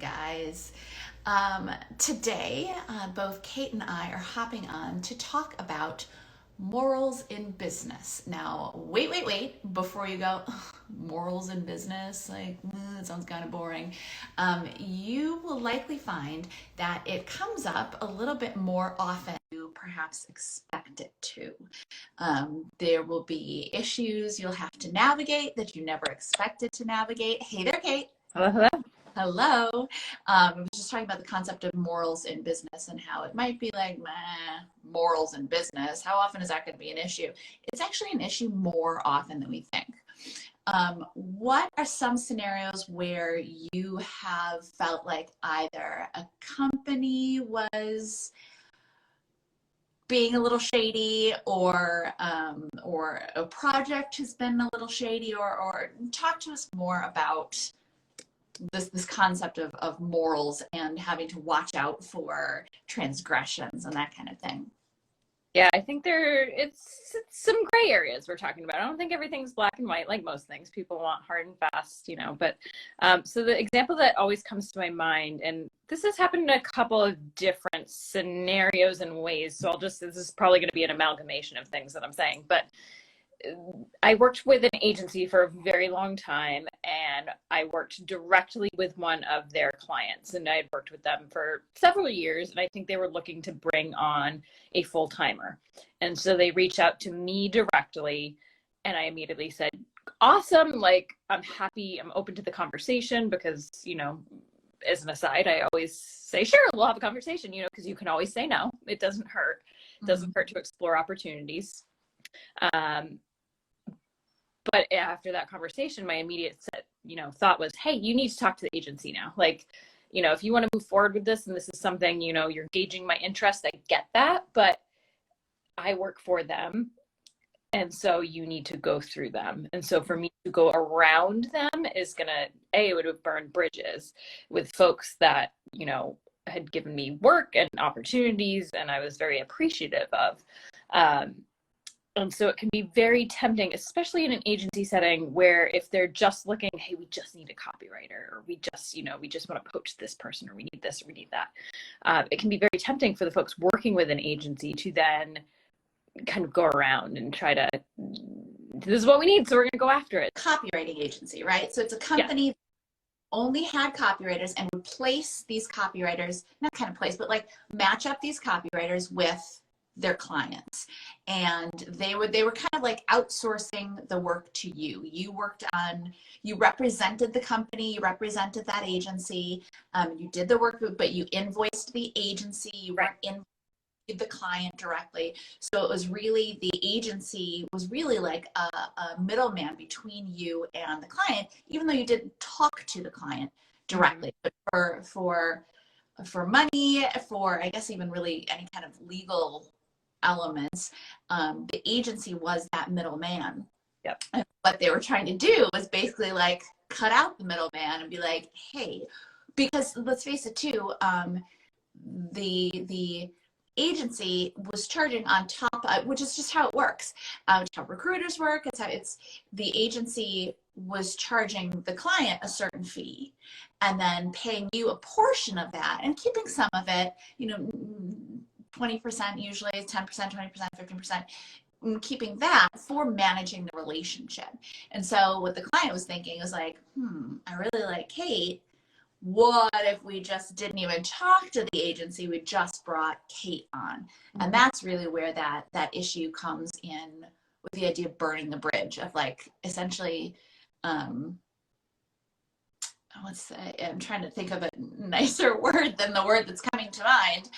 guys. Today, both Kate and I are hopping on to talk about morals in business. Now, wait, before you go, morals in business, like, it sounds kind of boring. You will likely find that it comes up a little bit more often than you perhaps expect it to. There will be issues you'll have to navigate that you never expected to navigate. Hey there, Kate. Hello, hello. Hello. I was just talking about the concept of morals in business and how it might be like, morals in business. How often is that going to be an issue? It's actually an issue more often than we think. What are some scenarios where you have felt like either a company was being a little shady, or a project has been a little shady, or talk to us more about this concept of morals and having to watch out for transgressions and that kind of thing. Yeah, I think it's some gray areas we're talking about. I don't think everything's black and white like most things. People want hard and fast, but so the example that always comes to my mind, and this has happened in a couple of different scenarios and ways, so this is probably going to be an amalgamation of things that I'm saying, but I worked with an agency for a very long time, and I worked directly with one of their clients, and I had worked with them for several years, and I think they were looking to bring on a full-timer. And so they reached out to me directly, and I immediately said, awesome, like, I'm happy, I'm open to the conversation, because, as an aside, I always say, sure, we'll have a conversation, because you can always say no. It doesn't hurt. It doesn't hurt to explore opportunities. But after that conversation, my immediate thought was, hey, you need to talk to the agency now. Like, if you want to move forward with this, and this is something, you're gauging my interest, I get that, but I work for them. And so you need to go through them. And so for me to go around them is it would have burned bridges with folks that, had given me work and opportunities, and I was very appreciative of. And so it can be very tempting, especially in an agency setting, where if they're just looking, hey, we just need a copywriter, or we just want to poach this person, or we need this, or we need that. It can be very tempting for the folks working with an agency to then kind of go around and try to, this is what we need, so we're going to go after it. Copywriting agency, right? So it's a company that only had copywriters and would place these copywriters, not kind of place, but like match up these copywriters with their clients, and they were kind of like outsourcing the work to you. You represented the company, you represented that agency, you did the work, but you invoiced the agency, you weren't invoicing the client directly. So it was really, the agency was really like a middleman between you and the client, even though you didn't talk to the client directly. But for money, for I guess even really any kind of legal elements, the agency was that middleman. Yep. And what they were trying to do was basically like cut out the middleman and be like, hey, because let's face it too, the agency was charging on top, which is just how it works. It's how recruiters work. The agency was charging the client a certain fee and then paying you a portion of that and keeping some of it, 20% usually, 10%, 20%, 15%, keeping that for managing the relationship. And so what the client was thinking was like, I really like Kate. What if we just didn't even talk to the agency? We just brought Kate on. And that's really where that issue comes in, with the idea of burning the bridge, of like essentially, I'm trying to think of a nicer word than the word that's coming to mind.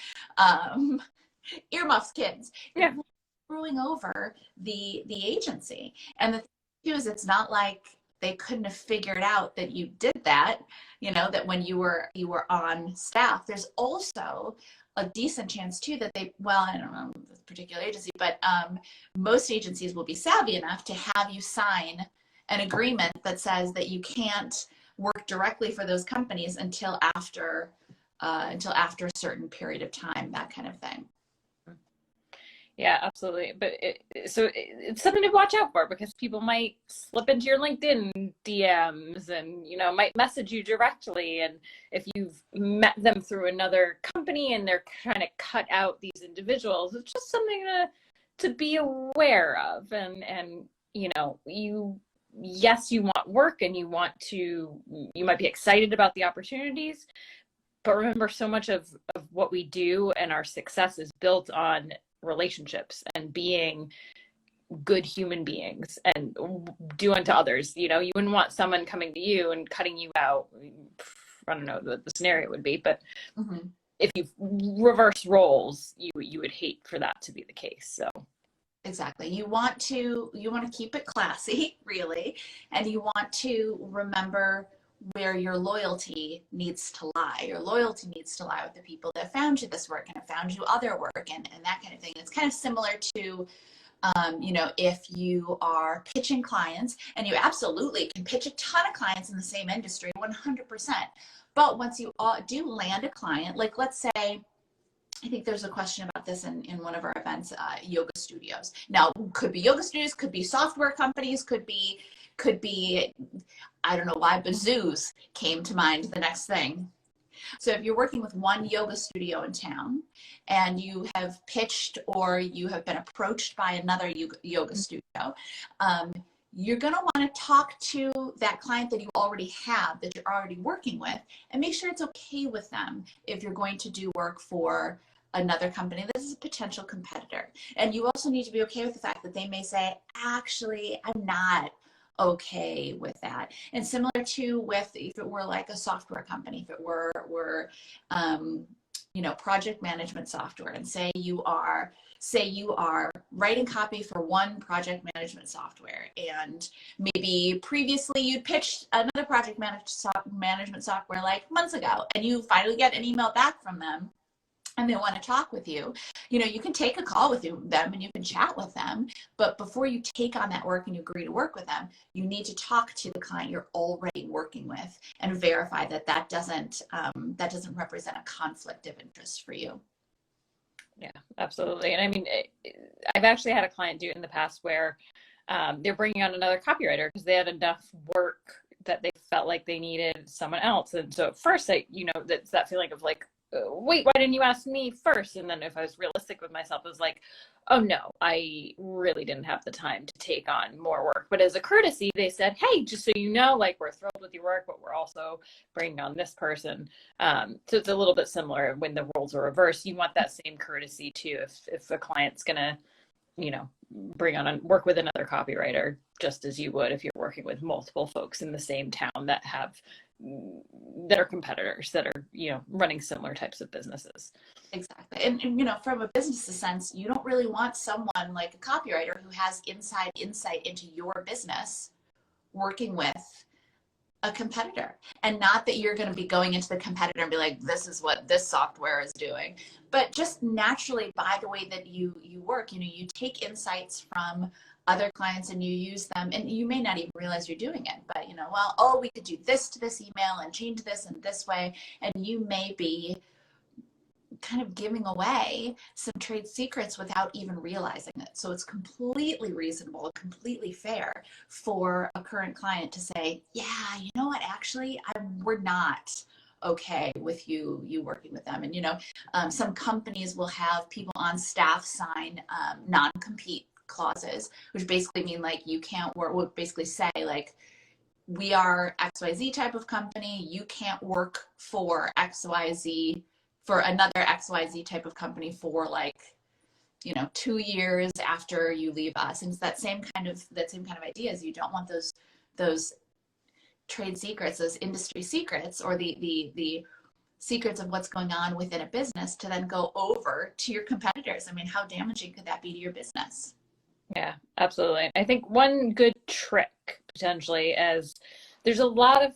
Earmuffs kids. Yeah. Screwing over the agency. And the thing is, it's not like they couldn't have figured out that you did that, that when you were on staff. There's also a decent chance too that I don't know this particular agency, but most agencies will be savvy enough to have you sign an agreement that says that you can't work directly for those companies until after a certain period of time, that kind of thing. Yeah, absolutely. But it's something to watch out for, because people might slip into your LinkedIn DMs and, might message you directly. And if you've met them through another company and they're trying to cut out these individuals, it's just something to be aware of. And, yes, you want work and you might be excited about the opportunities, but remember, so much of what we do and our success is built on relationships and being good human beings and do unto others. You wouldn't want someone coming to you and cutting you out. I don't know what the scenario would be, but Mm-hmm. if you reverse roles, you would hate for that to be the case. So Exactly. You want to keep it classy, really, and you want to remember where your loyalty needs to lie. Your loyalty needs to lie with the people that found you this work and have found you other work and that kind of thing. It's kind of similar to if you are pitching clients, and you absolutely can pitch a ton of clients in the same industry, 100%. But once you do land a client, like let's say, I think there's a question about this in one of our events, yoga studios. Now, could be yoga studios, could be software companies, could be, I don't know why, but zoos came to mind the next thing. So if you're working with one yoga studio in town and you have pitched or you have been approached by another yoga studio, you're going to want to talk to that client that you already have, that you're already working with, and make sure it's okay with them if you're going to do work for another company that is a potential competitor. And you also need to be okay with the fact that they may say, actually, I'm not okay with that. And similar to with, if it were like a software company, if it were project management software, and say you are writing copy for one project management software, and maybe previously you pitched another project management software like months ago, and you finally get an email back from them and they want to talk with you, you can take a call with them and you can chat with them. But before you take on that work and you agree to work with them, you need to talk to the client you're already working with and verify that doesn't represent a conflict of interest for you. yeah, absolutely. And I mean, I've actually had a client do it in the past where they're bringing on another copywriter because they had enough work that they felt like they needed someone else. And so at first, that's that feeling of like, wait, why didn't you ask me first? And then if I was realistic with myself, I was like, oh no, I really didn't have the time to take on more work. But as a courtesy, they said, hey, just so you know, like, we're thrilled with your work, but we're also bringing on this person. So it's a little bit similar when the roles are reversed. You want that same courtesy too. If a client's gonna, bring on and work with another copywriter, just as you would if you're working with multiple folks in the same town that are competitors, that are, running similar types of businesses. Exactly. And from a business sense, you don't really want someone like a copywriter who has inside insight into your business working with a competitor. And not that you're going to be going into the competitor and be like, this is what this software is doing, but just naturally by the way that you work, you take insights from other clients and you use them, and you may not even realize you're doing it, but we could do this to this email and change this in this way. And you may be kind of giving away some trade secrets without even realizing it. So it's completely reasonable, completely fair for a current client to say, yeah, you know what, actually, we're not okay with you working with them. And some companies will have people on staff sign non-compete clauses, which basically mean like you can't work, will basically say like, we are XYZ type of company, you can't work for XYZ, for another XYZ type of company for 2 years after you leave us. And it's that same kind of idea, is you don't want those trade secrets, those industry secrets, or the secrets of what's going on within a business to then go over to your competitors. I mean, how damaging could that be to your business? Yeah, absolutely. I think one good trick potentially is there's a lot of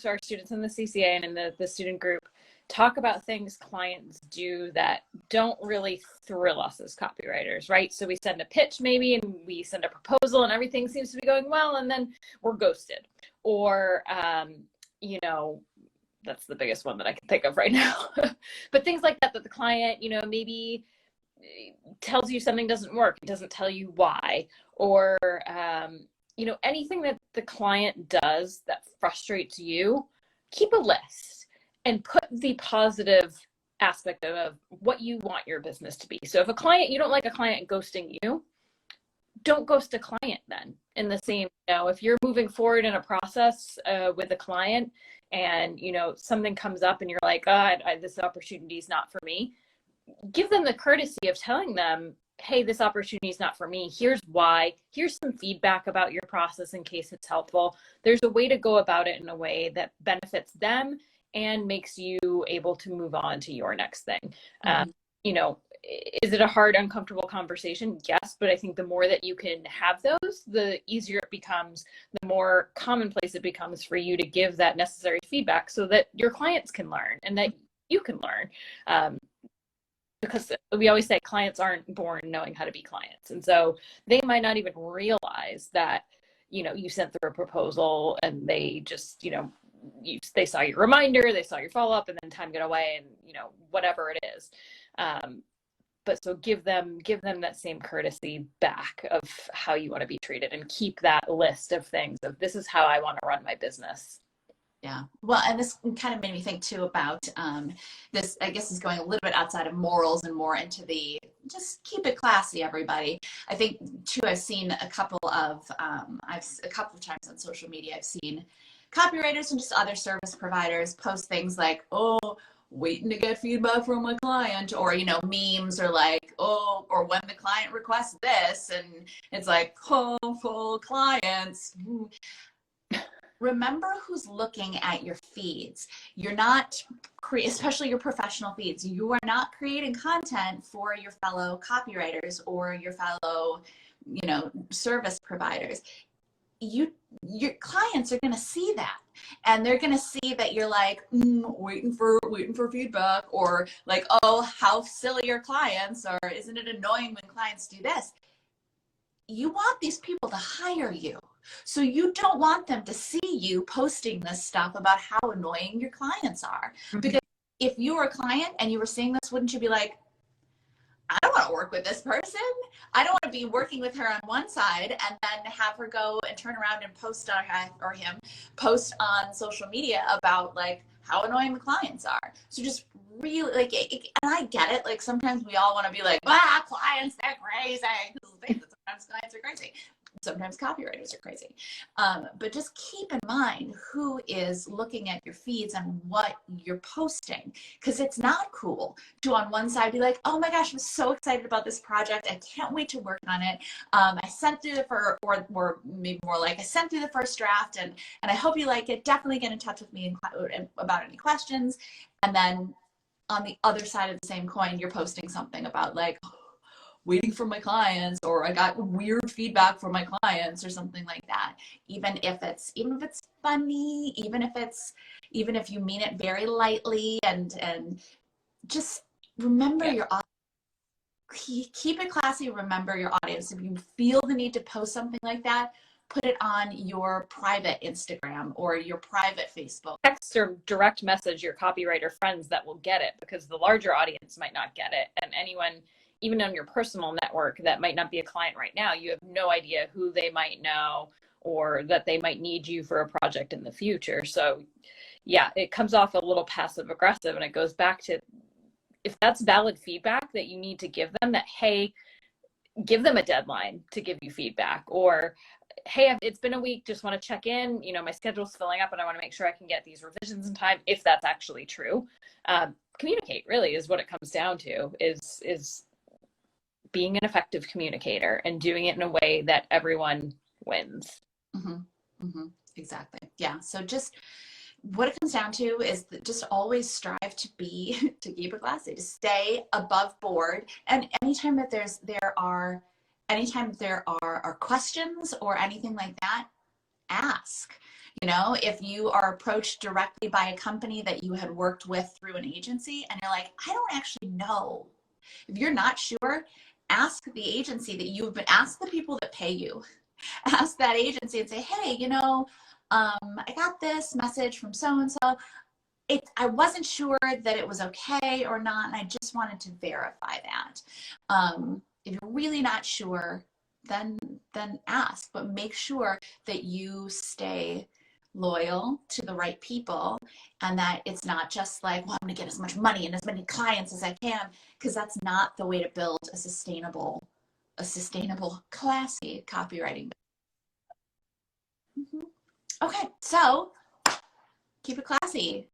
our students in the CCA and in the student group talk about things clients do that don't really thrill us as copywriters, right? So we send a pitch maybe, and we send a proposal, and everything seems to be going well, and then we're ghosted. Or, that's the biggest one that I can think of right now. But things like that the client, maybe tells you something doesn't work, it doesn't tell you why, or you know, anything that the client does that frustrates you, keep a list and put the positive aspect of what you want your business to be. So if you don't like a client ghosting you, don't ghost a client then. In the same, you know, if you're moving forward in a process with a client and, you know, something comes up and you're like, this opportunity is not for me, give them the courtesy of telling them, hey, this opportunity is not for me. Here's why. Here's some feedback about your process in case it's helpful. There's a way to go about it in a way that benefits them and makes you able to move on to your next thing. Mm-hmm. You know, is it a hard, uncomfortable conversation? Yes, but I think the more that you can have those, the easier it becomes, the more commonplace it becomes for you to give that necessary feedback so that your clients can learn and that you can learn. Because we always say clients aren't born knowing how to be clients. And so they might not even realize that, you know, you sent through a proposal and they just, you know, they saw your reminder, they saw your follow-up, and then time get away and, you know, whatever it is. But so give them that same courtesy back of how you want to be treated, and keep that list of things of, this is how I want to run my business. Yeah. Well, and this kind of made me think too about this, I guess, is going a little bit outside of morals and more into the just keep it classy, everybody. I think too, I've seen a couple of times on social media, I've seen copywriters and just other service providers post things like, oh, waiting to get feedback from my client, or, you know, memes, or like, oh, or when the client requests this, and it's like, oh, full clients. Remember who's looking at your feeds. You're not, especially your professional feeds, you are not creating content for your fellow copywriters or your fellow, you know, service providers. Your clients are going to see that, and they're going to see that you're like waiting for feedback, or like, oh, how silly your clients are. Isn't it annoying when clients do this? You want these people to hire you. So you don't want them to see you posting this stuff about how annoying your clients are. Mm-hmm. Because if you were a client and you were seeing this, wouldn't you be like, I don't want to work with this person. I don't want to be working with her on one side and then have her go and turn around and post on her or him, post on social media about like how annoying the clients are. So just really like, and I get it. Like sometimes we all want to be like, clients, they're crazy. Sometimes clients are crazy. Sometimes copywriters are crazy. But just keep in mind who is looking at your feeds and what you're posting, because it's not cool to on one side be like, oh my gosh, I'm so excited about this project. I can't wait to work on it. I sent through or maybe more like, I sent through the first draft and I hope you like it. Definitely get in touch with me about any questions. And then on the other side of the same coin, you're posting something about like, waiting for my clients, or I got weird feedback from my clients, or something like that. Even if it's funny, even if you mean it very lightly, and just remember your audience. Keep it classy. Remember your audience. If you feel the need to post something like that, put it on your private Instagram or your private Facebook. Text or direct message your copywriter friends that will get it, because the larger audience might not get it, and anyone even on your personal network that might not be a client right now, you have no idea who they might know or that they might need you for a project in the future. So yeah, it comes off a little passive aggressive, and it goes back to, if that's valid feedback that you need to give them, that, hey, give them a deadline to give you feedback, or hey, it's been a week, just want to check in, you know, my schedule's filling up and I want to make sure I can get these revisions in time, if that's actually true. Communicate really is what it comes down to, is being an effective communicator and doing it in a way that everyone wins. Mm-hmm. Mm-hmm. Exactly. Yeah. So just what it comes down to is that just always strive to keep it classy, to stay above board. And anytime that there are questions or anything like that, ask. You know, if you are approached directly by a company that you had worked with through an agency and you're like, I don't actually know. If you're not sure, ask the agency that you've been, ask the people that pay you, ask that agency and say, hey, you know, I got this message from so-and-so. I wasn't sure that it was okay or not, and I just wanted to verify that. If you're really not sure, then ask, but make sure that you stay loyal to the right people, and that it's not just like, well, I'm going to get as much money and as many clients as I can, because that's not the way to build a sustainable, classy copywriting. Okay, so keep it classy.